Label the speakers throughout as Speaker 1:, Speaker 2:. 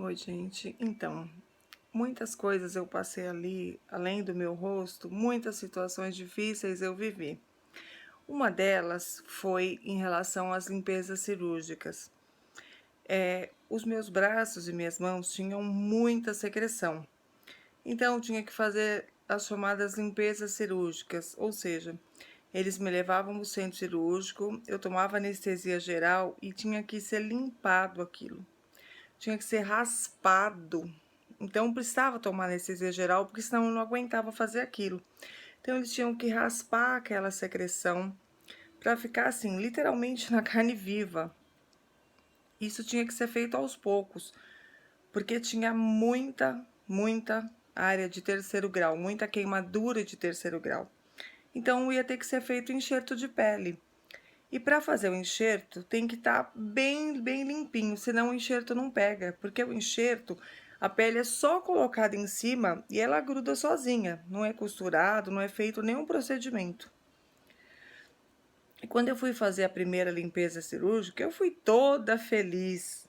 Speaker 1: Oi, gente. Então, muitas coisas eu passei ali, além do meu rosto, muitas situações difíceis eu vivi. Uma delas foi em relação às limpezas cirúrgicas. Os meus braços e minhas mãos tinham muita secreção, então eu tinha que fazer as chamadas limpezas cirúrgicas, ou seja, eles me levavam no centro cirúrgico, eu tomava anestesia geral e tinha que ser limpado aquilo. Tinha que ser raspado. Então precisava tomar anestesia geral, porque senão eu não aguentava fazer aquilo. Então eles tinham que raspar aquela secreção para ficar assim, literalmente na carne viva. Isso tinha que ser feito aos poucos, porque tinha muita área de terceiro grau, muita queimadura de terceiro grau. Então ia ter que ser feito enxerto de pele. E para fazer o enxerto tem que estar bem limpinho, senão o enxerto não pega, porque o enxerto, a pele é só colocada em cima e ela gruda sozinha, não é costurado, não é feito nenhum procedimento. E quando eu fui fazer a primeira limpeza cirúrgica, eu fui toda feliz.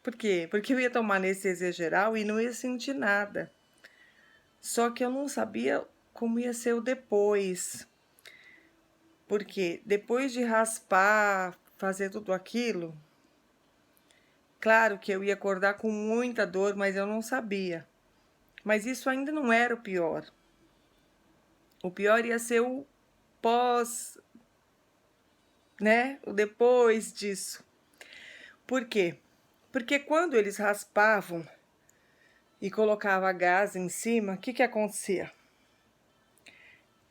Speaker 1: Por quê? Porque eu ia tomar anestesia geral e não ia sentir nada. Só que eu não sabia como ia ser o depois. Porque depois de raspar, fazer tudo aquilo, claro que eu ia acordar com muita dor, mas eu não sabia. Mas isso ainda não era o pior. O pior ia ser o pós, né? O depois disso. Por quê? Porque quando eles raspavam e colocavam gás em cima, o que acontecia?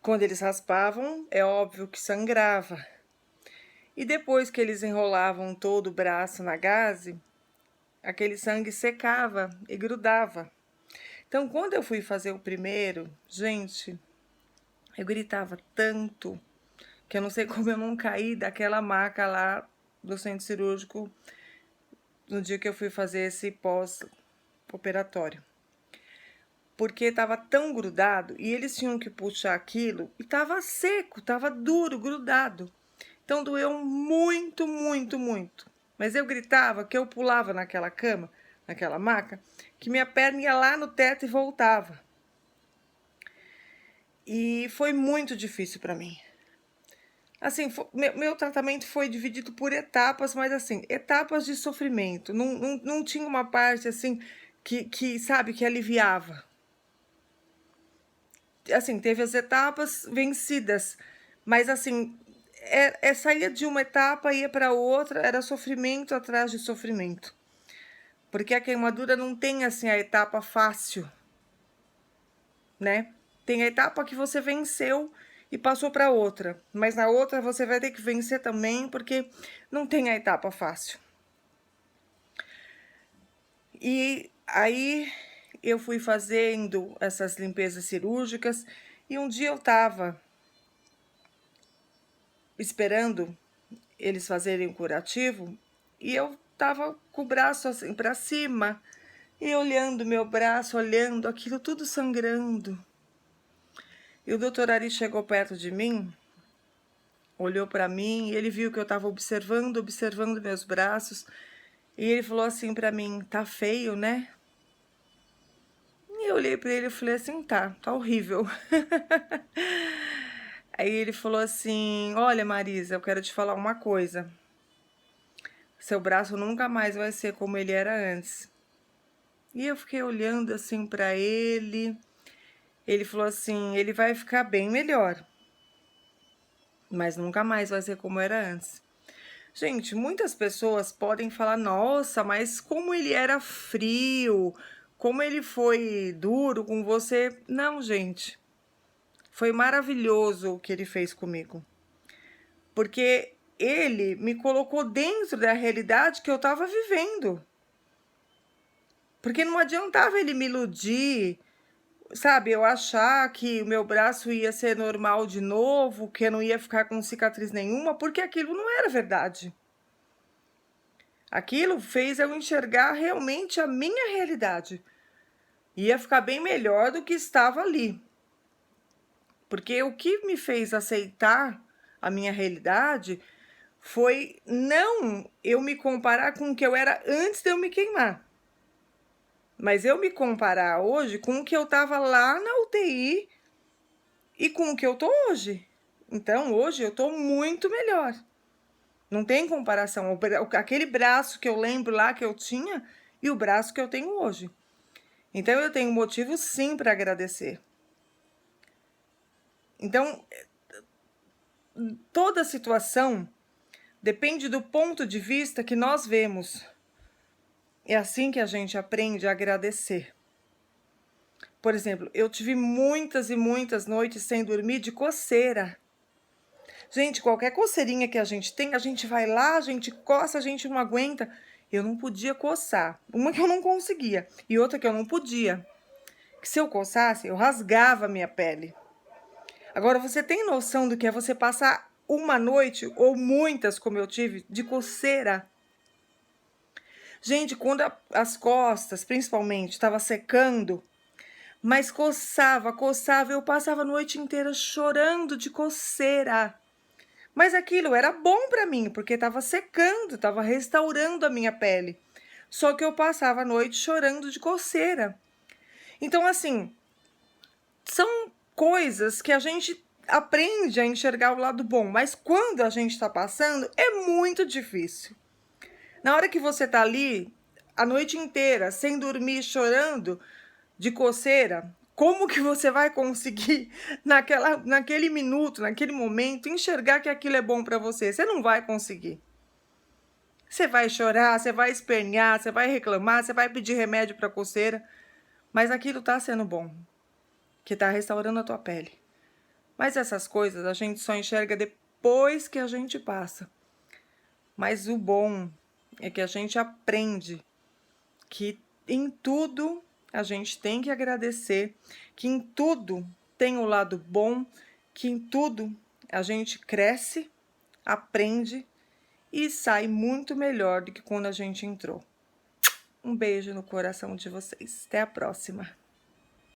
Speaker 1: Quando eles raspavam, é óbvio que sangrava. E depois que eles enrolavam todo o braço na gaze, aquele sangue secava e grudava. Então, quando eu fui fazer o primeiro, gente, eu gritava tanto que eu não sei como eu não caí daquela maca lá do centro cirúrgico no dia que eu fui fazer esse pós-operatório. Porque estava tão grudado e eles tinham que puxar aquilo e estava seco, estava duro, grudado. Então doeu muito. Mas eu gritava que eu pulava naquela cama, naquela maca, que minha perna ia lá no teto e voltava. E foi muito difícil para mim. Assim, meu tratamento foi dividido por etapas, mas assim, etapas de sofrimento. Não tinha uma parte assim que, sabe, que aliviava. Assim, teve as etapas vencidas, mas assim, saía de uma etapa, ia para outra, era sofrimento atrás de sofrimento. Porque a queimadura não tem assim a etapa fácil, né? Tem a etapa que você venceu e passou para outra, mas na outra você vai ter que vencer também, porque não tem a etapa fácil. E aí eu fui fazendo essas limpezas cirúrgicas e um dia eu estava esperando eles fazerem o curativo e eu estava com o braço assim para cima e olhando meu braço, olhando aquilo tudo sangrando. E o doutor Ari chegou perto de mim, olhou para mim e ele viu que eu estava observando meus braços. E ele falou assim para mim, tá feio, né? E eu olhei para ele e falei assim, tá horrível. Aí ele falou assim, olha Marisa, eu quero te falar uma coisa. Seu braço nunca mais vai ser como ele era antes. E eu fiquei olhando assim para ele. Ele falou assim, ele vai ficar bem melhor, mas nunca mais vai ser como era antes. Gente, muitas pessoas podem falar, nossa, mas como ele era frio, como ele foi duro com você. Não, gente, foi maravilhoso o que ele fez comigo. Porque ele me colocou dentro da realidade que eu estava vivendo. Porque não adiantava ele me iludir, sabe, eu achar que o meu braço ia ser normal de novo, que eu não ia ficar com cicatriz nenhuma, porque aquilo não era verdade. Aquilo fez eu enxergar realmente a minha realidade. Ia ficar bem melhor do que estava ali. Porque o que me fez aceitar a minha realidade foi não eu me comparar com o que eu era antes de eu me queimar. Mas eu me comparar hoje com o que eu tava lá na UTI e com o que eu tô hoje. Então, hoje eu tô muito melhor. Não tem comparação. Aquele braço que eu lembro lá que eu tinha e o braço que eu tenho hoje. Então, eu tenho motivo sim para agradecer. Então, toda situação depende do ponto de vista que nós vemos. É assim que a gente aprende a agradecer. Por exemplo, eu tive muitas e muitas noites sem dormir de coceira. Gente, qualquer coceirinha que a gente tem, a gente vai lá, a gente coça, a gente não aguenta. Eu não podia coçar. Uma que eu não conseguia e outra que eu não podia. Que se eu coçasse, eu rasgava a minha pele. Agora, você tem noção do que é você passar uma noite, ou muitas, como eu tive, de coceira? Gente, quando as costas, principalmente, estava secando, mas coçava, eu passava a noite inteira chorando de coceira. Mas aquilo era bom para mim, porque estava secando, estava restaurando a minha pele. Só que eu passava a noite chorando de coceira. Então, assim, são coisas que a gente aprende a enxergar o lado bom, mas quando a gente está passando, é muito difícil. Na hora que você tá ali a noite inteira, sem dormir, chorando de coceira, como que você vai conseguir naquele minuto, naquele momento, enxergar que aquilo é bom para você? Você não vai conseguir. Você vai chorar, você vai espernear, você vai reclamar, você vai pedir remédio para coceira, mas aquilo tá sendo bom, que tá restaurando a tua pele. Mas essas coisas a gente só enxerga depois que a gente passa. Mas o bom é que a gente aprende que em tudo a gente tem que agradecer, que em tudo tem o lado bom, que em tudo a gente cresce, aprende e sai muito melhor do que quando a gente entrou. Um beijo no coração de vocês. Até a próxima.